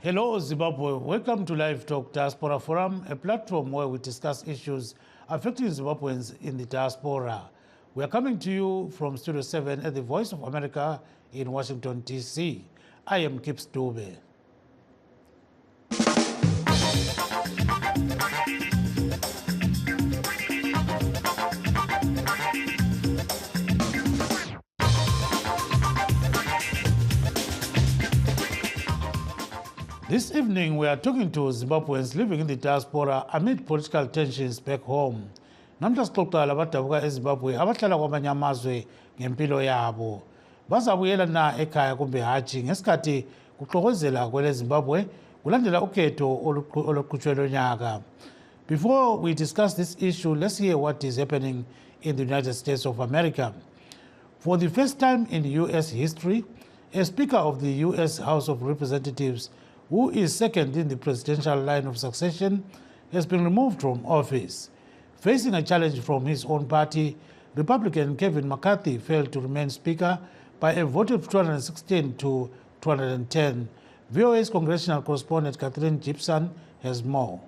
Hello, Zimbabwe. Welcome to Livetalk Diaspora Forum, a platform where we discuss issues affecting Zimbabweans in the diaspora. We are coming to you from Studio 7 at the Voice of America in Washington, D.C. I am Kips Dube. This evening, we are talking to Zimbabweans living in the diaspora amid political tensions back home. Namhla sixoxa labadabuka eZimbabwe abahlala kwamanye amazwe ngempilo yabo. Bazabuyela na ekhaya kumbe hatshi ngesikhathi kuxokozela kwele Zimbabwe kulandela ukhetho oluqhutshwe lonyaka. Before we discuss this issue, let's hear what is happening in the United States of America. For the first time in U.S. history, a Speaker of the U.S. House of Representatives who is second in the presidential line of succession, has been removed from office. Facing a challenge from his own party, Republican Kevin McCarthy failed to remain Speaker by a vote of 216 to 210. VOA's congressional correspondent Catherine Gibson has more.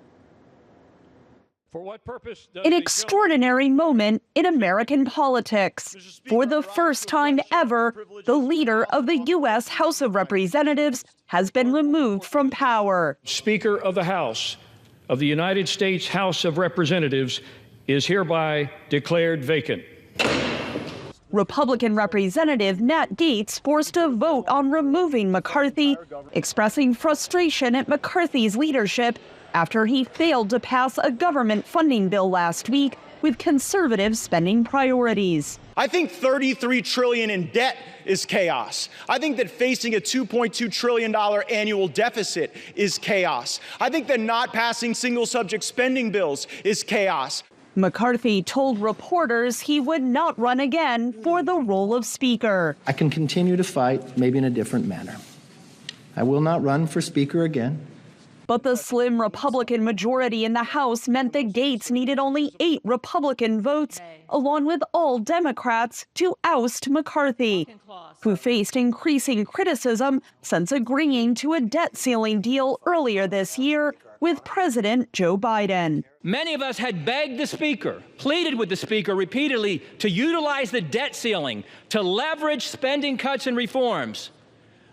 For what purpose does An extraordinary moment in American politics. For the first time ever, the leader of the U.S. House of Representatives has been removed from power. Speaker of the House of the United States House of Representatives is hereby declared vacant. Republican Representative Matt Gaetz forced a vote on removing McCarthy, expressing frustration at McCarthy's leadership after he failed to pass a government funding bill last week with conservative spending priorities. I think $33 trillion in debt is chaos. I think that facing a $2.2 trillion annual deficit is chaos. I think that not passing single subject spending bills is chaos. McCarthy told reporters he would not run again for the role of Speaker. I can continue to fight, maybe in a different manner. I will not run for Speaker again. But the slim Republican majority in the House meant that Gaetz needed only 8 Republican votes, along with all Democrats, to oust McCarthy, who faced increasing criticism since agreeing to a debt ceiling deal earlier this year with President Joe Biden. Many of us had begged the Speaker, pleaded with the Speaker repeatedly to utilize the debt ceiling to leverage spending cuts and reforms.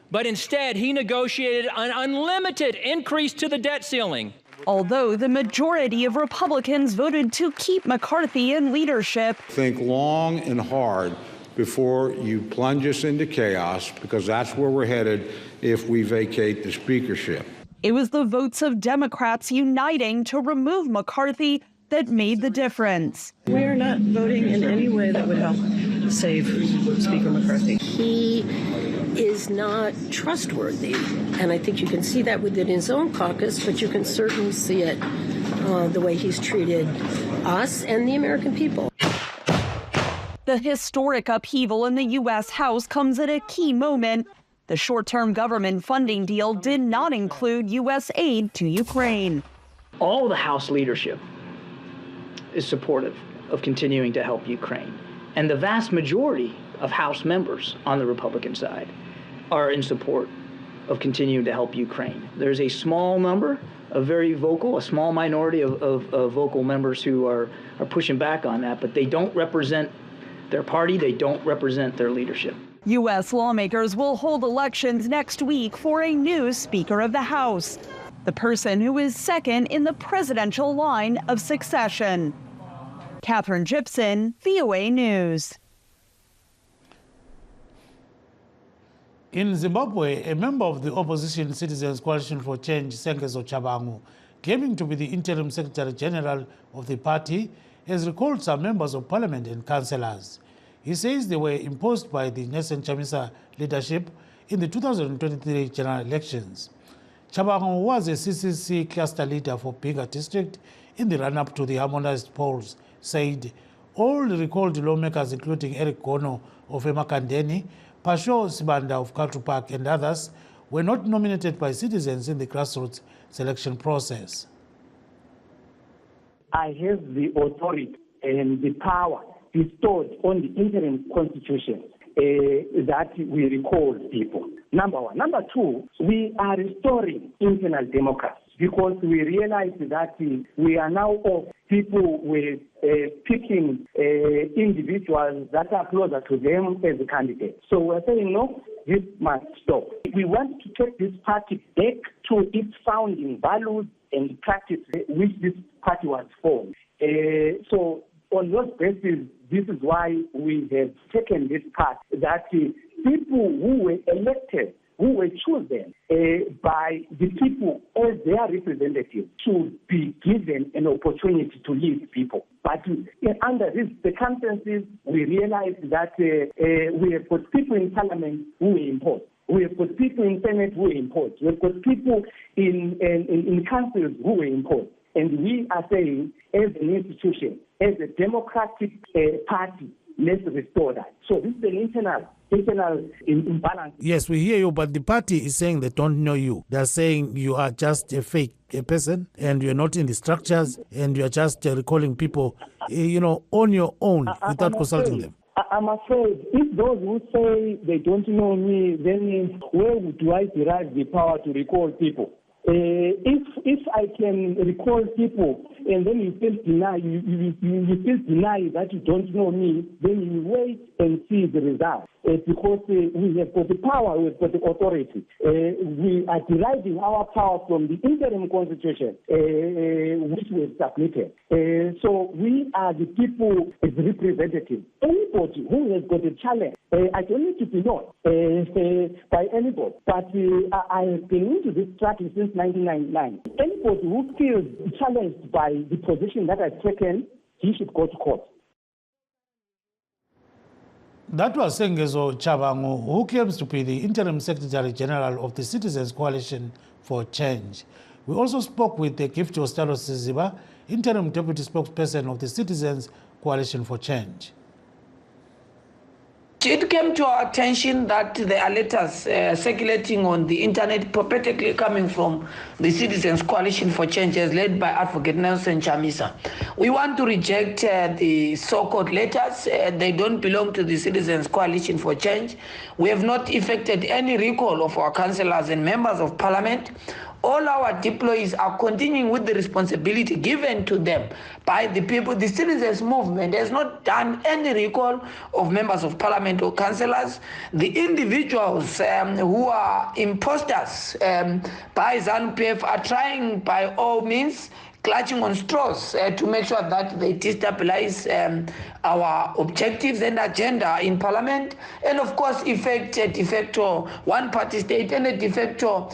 But instead, he negotiated an unlimited increase to the debt ceiling. Although the majority of Republicans voted to keep McCarthy in leadership, think long and hard before you plunge us into chaos, because that's where we're headed if we vacate the speakership. It was the votes of Democrats uniting to remove McCarthy that made the difference. We're not voting in any way that would help save Speaker McCarthy. He is not trustworthy, and I think you can see that within his own caucus, but you can certainly see it the way he's treated us and the American people. The historic upheaval in the U.S. House comes at a key moment. The short-term government funding deal did not include U.S. aid to Ukraine. All the House leadership is supportive of continuing to help Ukraine. And the vast majority of House members on the Republican side are in support of continuing to help Ukraine. There's a small number of very vocal, a small minority of vocal members who are pushing back on that, but they don't represent their party, they don't represent their leadership. U.S. lawmakers will hold elections next week for a new Speaker of the House, the person who is second in the presidential line of succession. Catherine Gibson, VOA News. In Zimbabwe, a member of the opposition Citizens Coalition for Change, Sengezo Chabangu, claiming to be the interim Secretary General of the party, has recalled some members of parliament and councillors. He says they were imposed by the Nelson Chamisa leadership in the 2023 general elections. Chabangu was a CCC cluster leader for Pinga district in the run-up to the harmonized polls, said all the recalled lawmakers, including Eric Gono of Emakandeni, Pasho Sibanda of Culture Park and others, were not nominated by citizens in the grassroots selection process. I have the authority and the power bestowed on the interim constitution that we recall people. number one. Number two, we are restoring internal democracy because we realize that we are now off people with picking individuals that are closer to them as a candidate. So we're saying, no, this must stop. We want to take this party back to its founding values and practice which this party was formed. So on those basis, this is why we have taken this path that people who were elected, who were chosen by the people as their representatives, should be given an opportunity to lead people. But under these circumstances, we realize that we have got people in parliament who were imposed. We have got people in Senate who were imposed. We have got people in councils who were imposed. And we are saying, as an institution, as a democratic party, let's restore that. So this is an internal imbalance. Yes, we hear you, but the party is saying they don't know you. They're saying you are just a fake person and you're not in the structures and you're just recalling people, on your own without consulting them. I'm afraid if those who say they don't know me, then where do I derive the power to recall people? If I can recall people and then you still deny that you don't know me, then you wait and see the result. Because we have got the power, we've got the authority. We are deriving our power from the interim constitution, which we have submitted. So we are the people as representatives. Anybody who has got a challenge, I don't need to be known by anybody, but I have been into this struggle since 1999. Anybody who feels challenged by the position that I've taken, he should go to court. That was Sengezo Chabangu, who claims to be the interim Secretary General of the Citizens Coalition for Change. We also spoke with the Gift Ostaros Ziba, interim deputy spokesperson of the Citizens Coalition for Change. It came to our attention that there are letters circulating on the internet, purportedly coming from the Citizens Coalition for Change, as led by Advocate Nelson Chamisa. We want to reject the so-called letters. They don't belong to the Citizens Coalition for Change. We have not effected any recall of our councillors and members of parliament. All our deployees are continuing with the responsibility given to them by the people. The citizens movement has not done any recall of members of parliament or councillors. The individuals who are imposters by ZANU-PF are trying by all means, clutching on straws to make sure that they destabilize our objectives and agenda in parliament, and of course effect a de facto one-party state and a de facto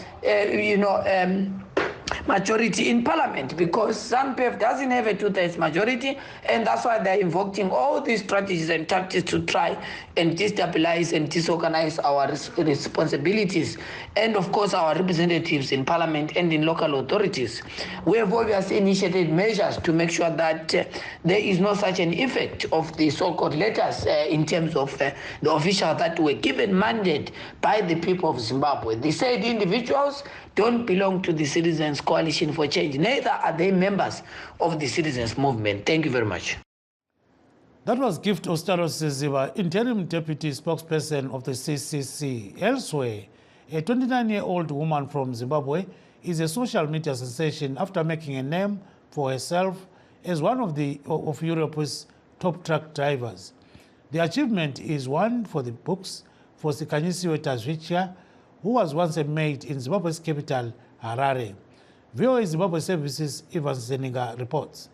majority in parliament, because ZANU-PF doesn't have a two-thirds majority, and that's why they're invoking all these strategies and tactics to try and destabilize and disorganize our responsibilities and of course our representatives in parliament and in local authorities. We have obviously initiated measures to make sure that there is no such an effect of the so-called letters in terms of the officials that were given mandate by the people of Zimbabwe. The said individuals don't belong to the Citizens Coalition for Change, neither are they members of the citizens movement. Thank you very much. That was Gift Ostaros Ziba, interim deputy spokesperson of the CCC. Elsewhere, a 29-year-old woman from Zimbabwe is a social media sensation after making a name for herself as one of Europe's top truck drivers. The achievement is one for the books for Sikanyisiwe Tazwichia, who was once a maid in Zimbabwe's capital, Harare. VOA Zimbabwe Services, Ivan Zeninga reports.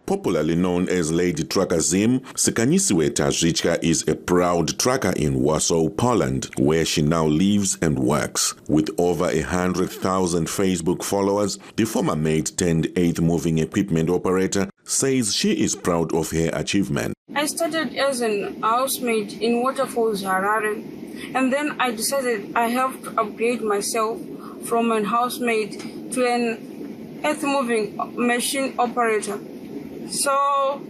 Popularly known as Lady Trucker Zim, Sikanyisiwe Tazwichia is a proud trucker in Warsaw, Poland, where she now lives and works. With over 100,000 Facebook followers, the former maid turned eighth moving equipment operator says she is proud of her achievement. I started as an housemaid in Waterfalls, Harare, and then I decided I have to upgrade myself from an housemaid to an earth-moving machine operator. So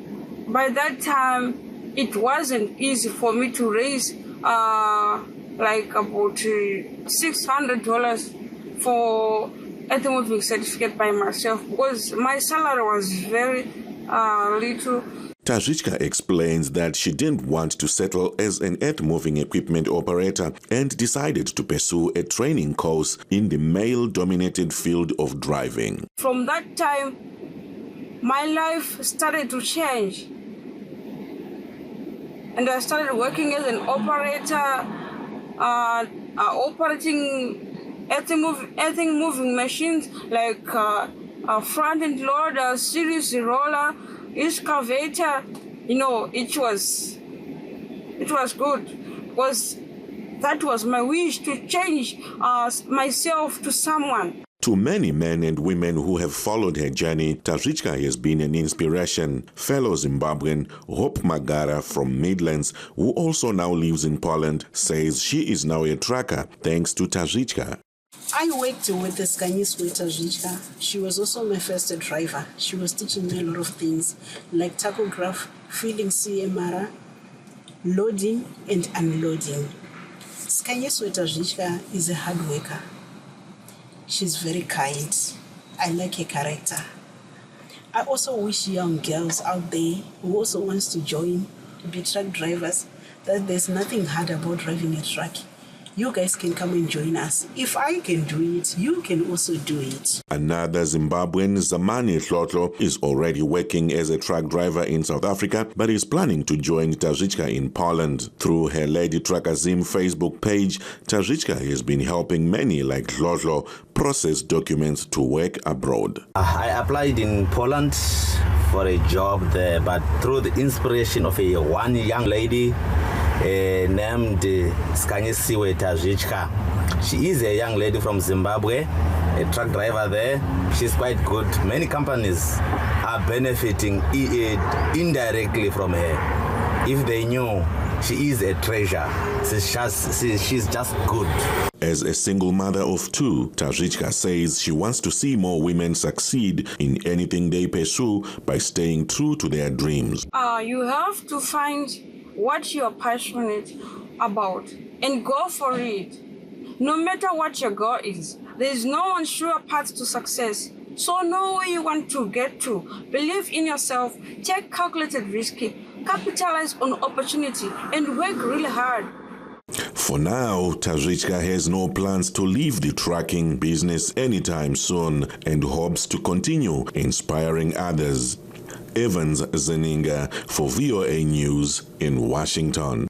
by that time, it wasn't easy for me to raise like about $600 for earth-moving certificate by myself, because my salary was very little. Tajichka explains that she didn't want to settle as an earth-moving equipment operator and decided to pursue a training course in the male-dominated field of driving. From that time, my life started to change. And I started working as an operator, operating earthing moving machines like front-end loader, series roller, excavator. You know, it was good. That was my wish to change myself to someone. To many men and women who have followed her journey, Tajichka has been an inspiration. Fellow Zimbabwean Hope Magara from Midlands, who also now lives in Poland, says she is now a tracker thanks to Tajichka. I worked with the Skanyiswe Tajichka. She was also my first driver. She was teaching me a lot of things like tachograph, filling CMR, loading and unloading. Skanyiswe Tajichka is a hard worker. She's very kind. I like her character. I also wish young girls out there who also wants to join to be truck drivers that there's nothing hard about driving a truck. You guys can come and join us. If I can do it, you can also do it. Another Zimbabwean, Zamani Hlotlo, is already working as a truck driver in South Africa, but is planning to join Tajichka in Poland. Through her Lady Trucker Zim Facebook page, Tajichka has been helping many like Hlotlo process documents to work abroad. I applied in Poland for a job there, but through the inspiration of one young lady named Skanyisiwe Tajichka. She is a young lady from Zimbabwe, a truck driver there. She's quite good. Many companies are benefiting indirectly from her. If they knew, she is a treasure. She's just good. As a single mother of two, Tajichka says she wants to see more women succeed in anything they pursue by staying true to their dreams. You have to find what you're passionate about and go for it. No matter what your goal is, there is no one sure path to success. So know where you want to get to. Believe in yourself, take calculated risk, capitalize on opportunity, and work really hard. For now, Tajichka has no plans to leave the trucking business anytime soon and hopes to continue inspiring others. Evans Zeninga for VOA News in Washington.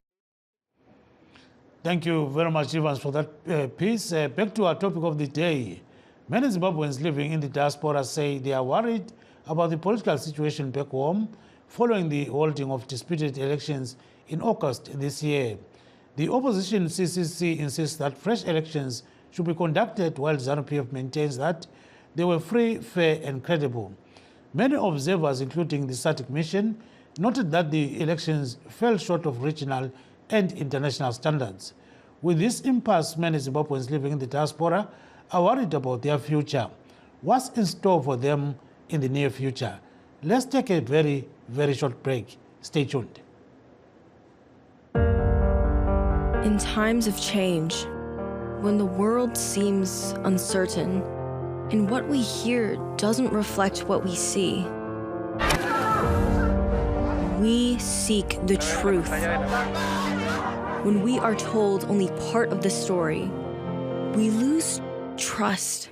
Thank you very much, Evans, for that piece. Back to our topic of the day. Many Zimbabweans living in the diaspora say they are worried about the political situation back home following the holding of disputed elections in August this year. The opposition CCC insists that fresh elections should be conducted, while ZANU-PF maintains that they were free, fair and credible. Many observers, including the SADC mission, noted that the elections fell short of regional and international standards. With this impasse, many Zimbabweans living in the diaspora are worried about their future. What's in store for them in the near future? Let's take a very, very short break. Stay tuned. In times of change, when the world seems uncertain, and what we hear doesn't reflect what we see, we seek the truth. When we are told only part of the story, we lose trust.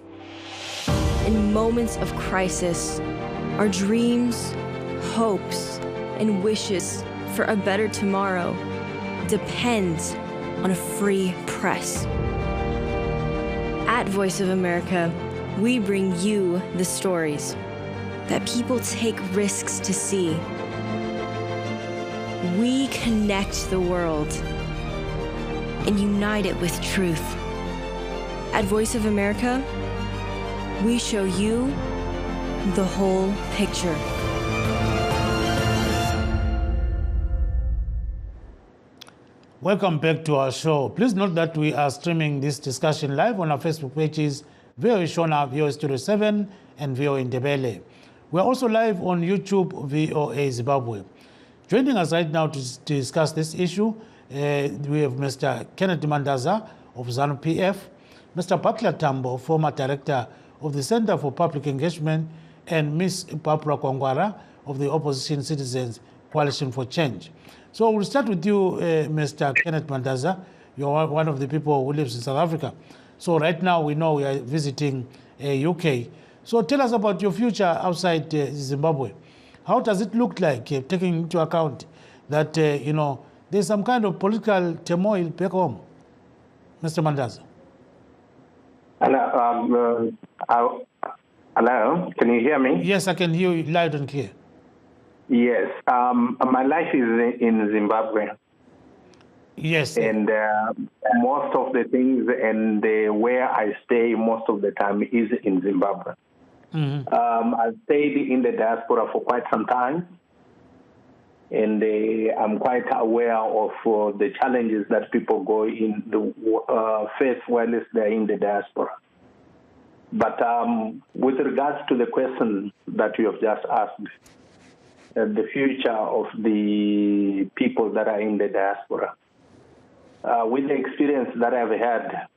In moments of crisis, our dreams, hopes, and wishes for a better tomorrow depends on a free press. At Voice of America, we bring you the stories that people take risks to see. We connect the world and unite it with truth. At Voice of America, we show you the whole picture. Welcome back to our show. Please note that we are streaming this discussion live on our Facebook pages, VOA Shona, VOA Studio 7, and VOA Ndebele. We are also live on YouTube, VOA Zimbabwe. Joining us right now to discuss this issue, we have Mr. Kennedy Mandaza of ZANU-PF, Mr. Butler Tambo, former director of the Center for Public Engagement, and Ms. Barbara Kwangwara of the Opposition Citizens Coalition for Change. So we'll start with you, Mr. Kenneth Mandaza. You're one of the people who lives in South Africa. So right now we know we are visiting UK. So tell us about your future outside Zimbabwe. How does it look like, taking into account that, there's some kind of political turmoil back home? Mr. Mandaza. Hello, can you hear me? Yes, I can hear you loud and clear. Yes, my life is in Zimbabwe. Yes. And most of the things and where I stay most of the time is in Zimbabwe. I've stayed in the diaspora for quite some time, and I'm quite aware of the challenges that people go in the face while they're in the diaspora. But with regards to the question that you have just asked, the future of the people that are in the diaspora, with the experience that I've had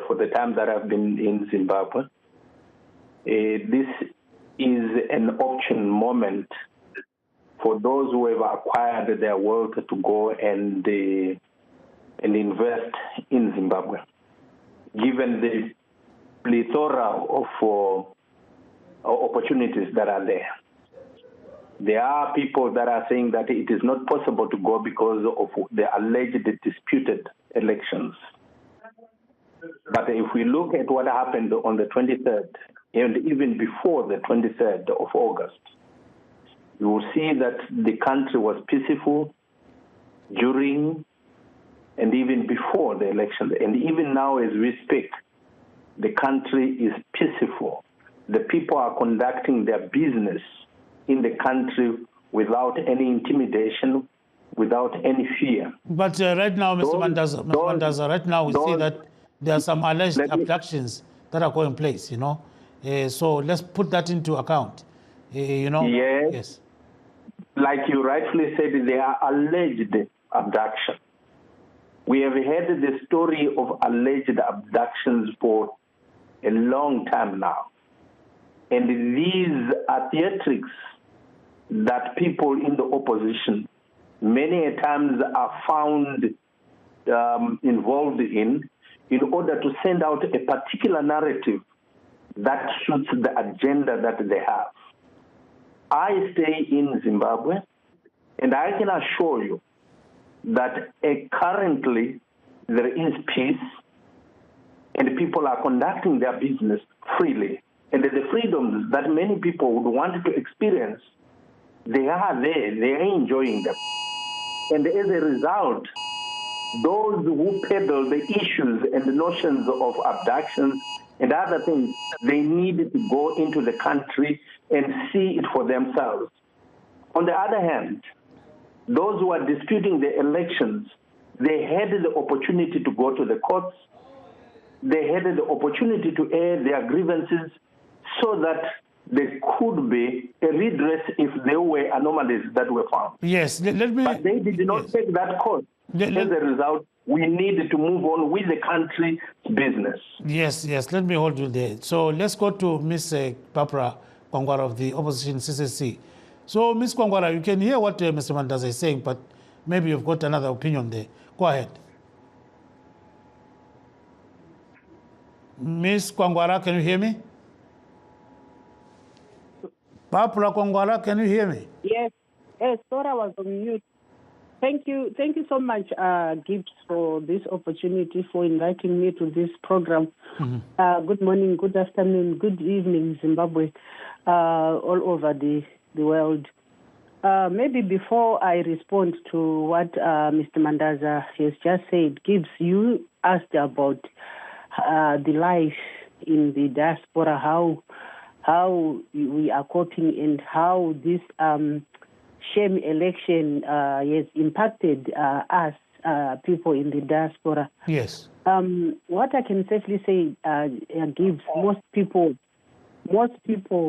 for the time that I've been in Zimbabwe, this is an option moment for those who have acquired their wealth to go and invest in Zimbabwe, given the plethora of opportunities that are there. There are people that are saying that it is not possible to go because of the alleged disputed elections. But if we look at what happened on the 23rd, and even before the 23rd of August, you will see that the country was peaceful during and even before the elections. And even now as we speak, the country is peaceful. The people are conducting their business in the country without any intimidation, without any fear. But right now, Mr. Mandaza, right now we see that there are some alleged abductions that are going place, so let's put that into account, Yes. Like you rightfully said, they are alleged abduction. We have heard the story of alleged abductions for a long time now. And these are theatrics that people in the opposition many a times are found involved in order to send out a particular narrative that suits the agenda that they have. I stay in Zimbabwe, and I can assure you that currently there is peace, and people are conducting their business freely. And the freedoms that many people would want to experience, they are there, they are enjoying them. And as a result, those who peddle the issues and the notions of abductions and other things, they need to go into the country and see it for themselves. On the other hand, those who are disputing the elections, they had the opportunity to go to the courts, they had the opportunity to air their grievances so that there could be a redress if there were anomalies that were found. Yes, but they did not take that course. As a result, we need to move on with the country's business. Yes, let me hold you there. So let's go to Ms. Barbara Kwangwara of the opposition CCC. So, Ms. Kwangwara, you can hear what Mr. Mandaza is saying, but maybe you've got another opinion there. Go ahead. Ms. Kwangwara, can you hear me? Barbara Kwangwara, can you hear me? Yes, sorry, I was on mute. Thank you so much, Gibbs, for this opportunity, for inviting me to this program. Good morning, good afternoon, good evening, Zimbabwe, all over the world. Maybe before I respond to what Mr. Mandaza has just said, Gibbs, you asked about the life in the diaspora, how we are coping, and how this shame election has impacted us, people in the diaspora. Yes. What I can safely say, Gibbs, most people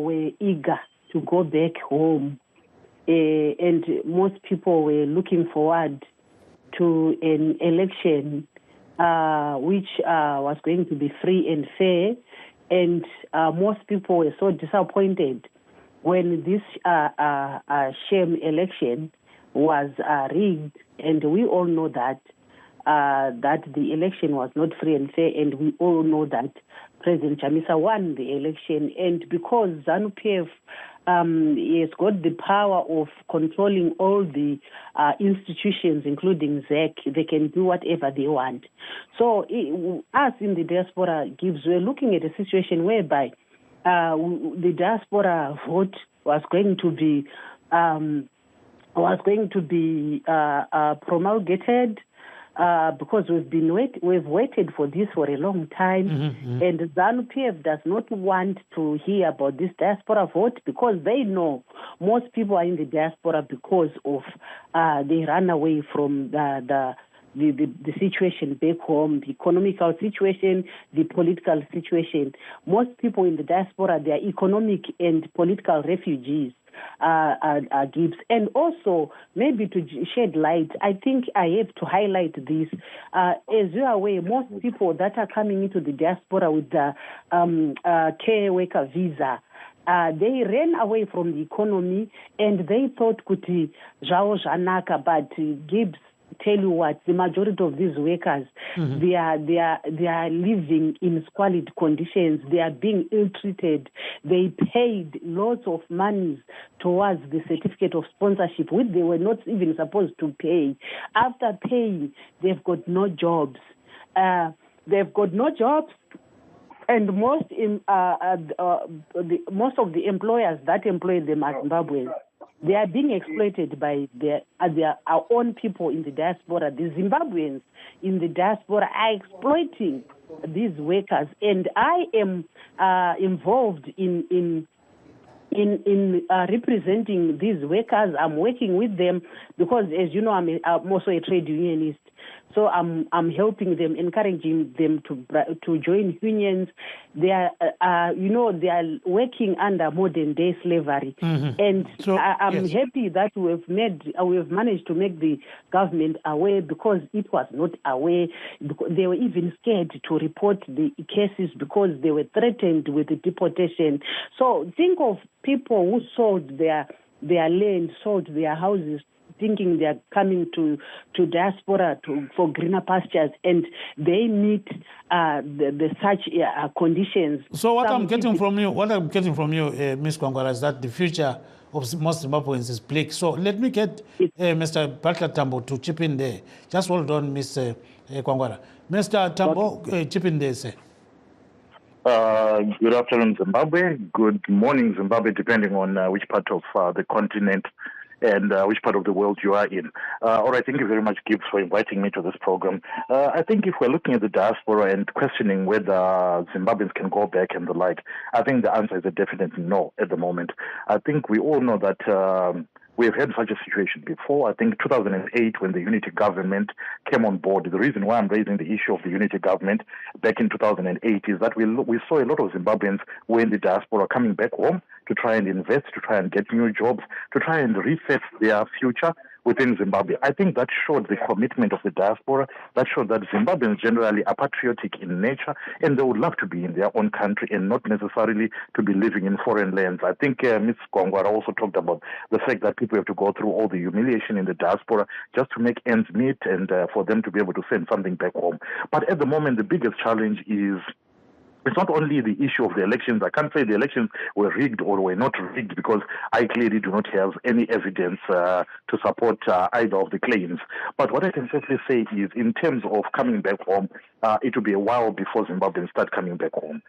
were eager to go back home, and most people were looking forward to an election which was going to be free and fair, and most people were so disappointed when this shame election was rigged, and we all know that the election was not free and fair, and we all know that President Chamisa won the election, and because ZANU-PF has got the power of controlling all the institutions, including ZEC, they can do whatever they want. So us in the diaspora we're looking at a situation whereby the diaspora vote was going to be promulgated. Because we've waited for this for a long time, and ZANU-PF does not want to hear about this diaspora vote because they know most people are in the diaspora because of they ran away from the situation back home, the economical situation, the political situation. Most people in the diaspora, they are economic and political refugees. Gibbs. And also, maybe to shed light, I think I have to highlight this. As you are aware, most people that are coming into the diaspora with the care worker visa, they ran away from the economy and they thought kuti zvawo zvanaka, but Gibbs, tell you what, the majority of these workers, they are living in squalid conditions. They are being ill-treated. They paid lots of money towards the certificate of sponsorship, which they were not even supposed to pay. After paying, they've got no jobs. And most of the employers that employ them are Zimbabweans. They are being exploited by our own people in the diaspora. The Zimbabweans in the diaspora are exploiting these workers, and I am involved in representing these workers. I'm working with them because, as you know, I'm also a trade unionist. So I'm helping them, encouraging them to join unions. They are, they are working under modern day slavery, and so, I'm happy that we've managed to make the government aware because it was not aware. They were even scared to report the cases because they were threatened with deportation. So think of people who sold their land, sold their houses, thinking they are coming to diaspora for greener pastures, and they meet such conditions. So what I'm getting from you, Ms. Kwangwala, is that the future of most Zimbabweans is bleak. So let me get Mr. Butler Tambo to chip in there. Just hold on, Mr. Kwangwala. Mr. Tambo, chip in there, sir. Good afternoon, Zimbabwe. Good morning, Zimbabwe, depending on which part of the continent and which part of the world you are in. All right, thank you very much, Gibbs, for inviting me to this program. I think if we're looking at the diaspora and questioning whether Zimbabweans can go back and the like, I think the answer is a definite no at the moment. I think we all know that we have had such a situation before. I think 2008, when the unity government came on board, the reason why I'm raising the issue of the unity government back in 2008 is that we saw a lot of Zimbabweans who were in the diaspora coming back home to try and invest, to try and get new jobs, to try and reset their future within Zimbabwe. I think that showed the commitment of the diaspora. That showed that Zimbabweans generally are patriotic in nature and they would love to be in their own country and not necessarily to be living in foreign lands. I think Ms. Kwangwala also talked about the fact that people have to go through all the humiliation in the diaspora just to make ends meet and for them to be able to send something back home. But at the moment, the biggest challenge is it's not only the issue of the elections. I can't say the elections were rigged or were not rigged because I clearly do not have any evidence to support either of the claims. But what I can safely say is in terms of coming back home, it will be a while before Zimbabweans start coming back home.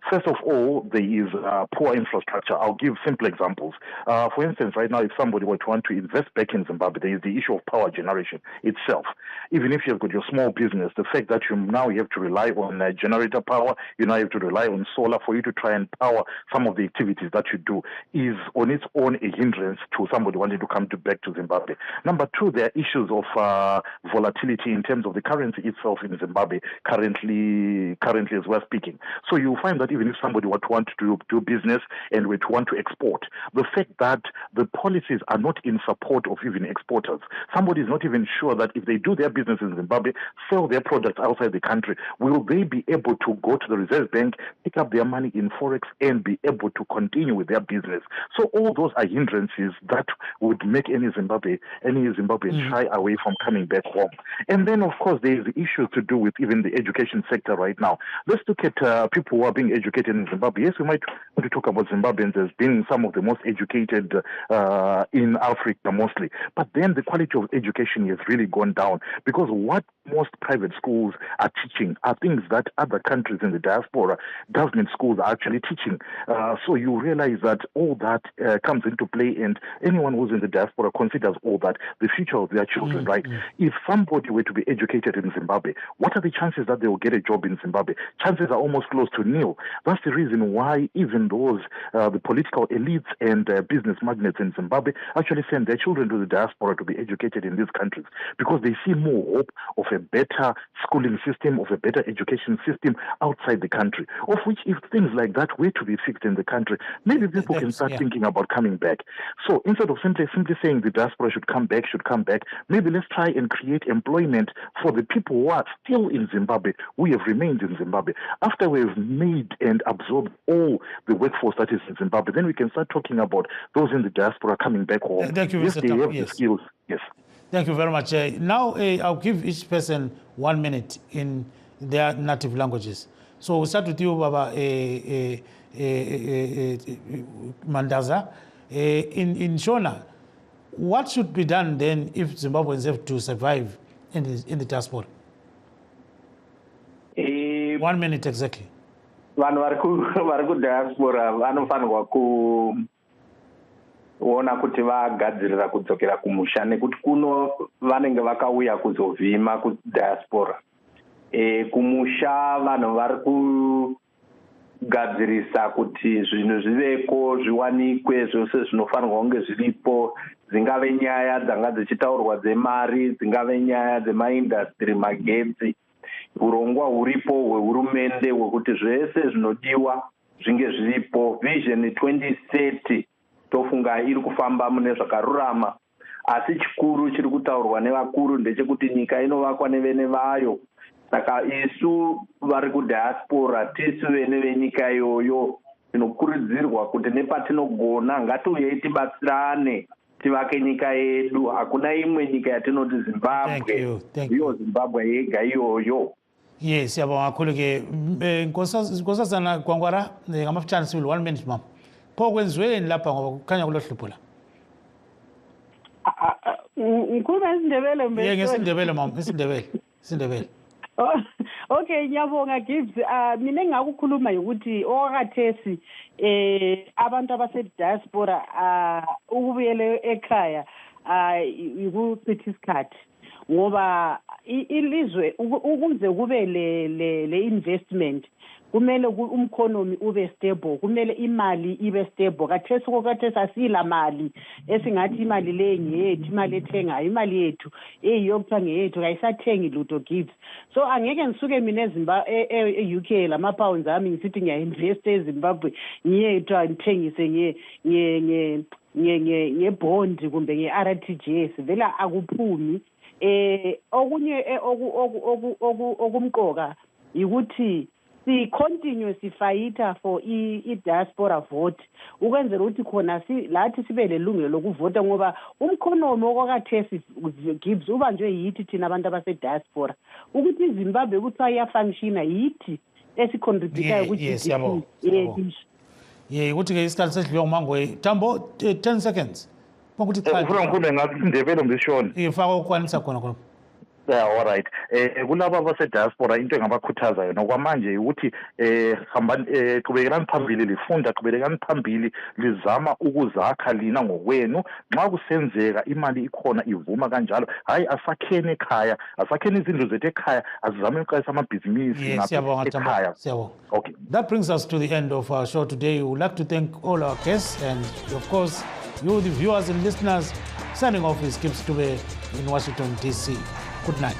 First of all, there is poor infrastructure. I'll give simple examples. For instance, right now, if somebody were to want to invest back in Zimbabwe, there is the issue of power generation itself. Even if you've got your small business, the fact that you have to rely on generator power, you now have to rely on solar for you to try and power some of the activities that you do is on its own a hindrance to somebody wanting to come back to Zimbabwe. Number two, there are issues of volatility in terms of the currency itself in Zimbabwe currently as we're speaking. So you find that even if somebody were to want to do business and were to want to export, the fact that the policies are not in support of even exporters, somebody is not even sure that if they do their business in Zimbabwe, sell their products outside the country, will they be able to go to the Reserve Bank bank, pick up their money in Forex, and be able to continue with their business. So all those are hindrances that would make any Zimbabwean shy away from coming back home. And then, of course, there is issues to do with even the education sector right now. Let's look at people who are being educated in Zimbabwe. Yes, we might want to talk about Zimbabweans as being some of the most educated in Africa mostly. But then the quality of education has really gone down, because what most private schools are teaching are things that other countries in the diaspora, government schools are actually teaching. So you realize that all that comes into play, and anyone who's in the diaspora considers all that the future of their children, right? If somebody were to be educated in Zimbabwe, what are the chances that they will get a job in Zimbabwe? Chances are almost close to nil. That's the reason why even those, the political elites and business magnates in Zimbabwe actually send their children to the diaspora to be educated in these countries, because they see more hope of a better schooling system, of a better education system outside the country, of which if things like that were to be fixed in the country, maybe people can start thinking about coming back. So instead of simply saying the diaspora should come back, maybe let's try and create employment for the people who are still in Zimbabwe, who have remained in Zimbabwe. After we've made and absorbed all the workforce that is in Zimbabwe, then we can start talking about those in the diaspora coming back home. Thank you, yes, Mr. they Tam. have Yes. the skills. Yes. Thank you very much. Now I'll give each person 1 minute in their native languages. So we'll start with you, Baba Mandaza. In Shona, what should be done then if Zimbabweans have to survive in the diaspora? 1 minute exactly. Vanhu vari kudiaspora vanofanirwa kuona kuti vagadzirira kudzokera kumusha, nekuti kuno vanenge vakauya kuzovhima kudiaspora. Kumusha vanhu vari kugadzirisa kuti zvinhu zviveko, zviwanikwe, zvose zvinofanirwa kunge zviripo, dzingave nyaya dzanga dzichitaurwa dzemari, dzingave nyaya dzemaindastry, magetsi, urongwa huripo hwehurumende hwekuti zvese zvinodiwa zvinge zviripo. Vision 2030 tofunga iri kufamba mune zvakarurama, asi chikuru chiri kutaurwa nevakuru ndechekuti nyika inovakwa nevene vayo. Saka isu vari kudiaspora, tisu vene venyika iyoyo, tinokurudzirwa kuti nepatinogona ngatiuyei tibatsirane tivake nyika yedu. Hakuna imwe nyika yatinoti Zimbabwe, iyo Zimbabwe yega iyoyo. Yes, yabonga kakhulu ke Nkosazana Gwangwara ngamafutshane sibili 1 minute mama. Pho kwenziweni lapha ngoba kukhanya kulohlupho la? Ngikhuluma isiNdebele mbe. Yeke isiNdebele mama, isiNdebele. Okay, ngiyabonga Gibbs. Mina engakukhuluma ukuthi okwathesi abantu abase-diaspora ukubuyela ekhaya ukuchitha isikhathi, ngoba ilizwe ukuze kube le investment kumele umkhonomi ube stable, kumele imali ibe stable. Kathesi asila mali esingathi imali le ngeyethu, imali ethengayo, imali yethu eyokuthiwa ngeyethu kayisathengi lutho Gibbs. So angeke ngisuke mina e-UK lama-pounds ami ngisithi ngiya-invest eZimbabwe ngiyethwa ngithengise ngebond kumbe nge-RTGS, vela akuphumi. Okunye okumqoka yikuthi si-continue sifayitha for i-diaspora vote ukwenzela ukuthi khona lathi sibe lelungelo lokuvota, ngoba umkhonomi okwakathesi Gibbs ubanjwe yithi thina abantu abase-diaspora, ukuthi iZimbabwe kuthiwa iyafunctiona yithi esicontributayo ku-GDP. Ukuthi-ke isikhathi sesidliwe nguMangwe. Tambo 10 seconds. Ukuthi cha. Ufuna ngikhulume ngathi isiNdebele mbishona. Ifaka ukwanisa khona. Yeah, all right. Kulabo abase-diaspora into engabakhuthaza yona kwamanje ukuthi qhubekelani phambili lifunda, qhubelekani phambili lizama ukuzakha lina ngokwenu. Nxa kusenzeka imali ikhona ivuma kanjalo, hayi asakheni ekhaya, asakheni izindlu zethu ekhaya, azizame uqalisa amabhizinisi ekhaya. Okay. That brings us to the end of our show today. We would like to thank all our guests and of course you the viewers and listeners. Signing off is Gibbs Tube in Washington DC. Good night.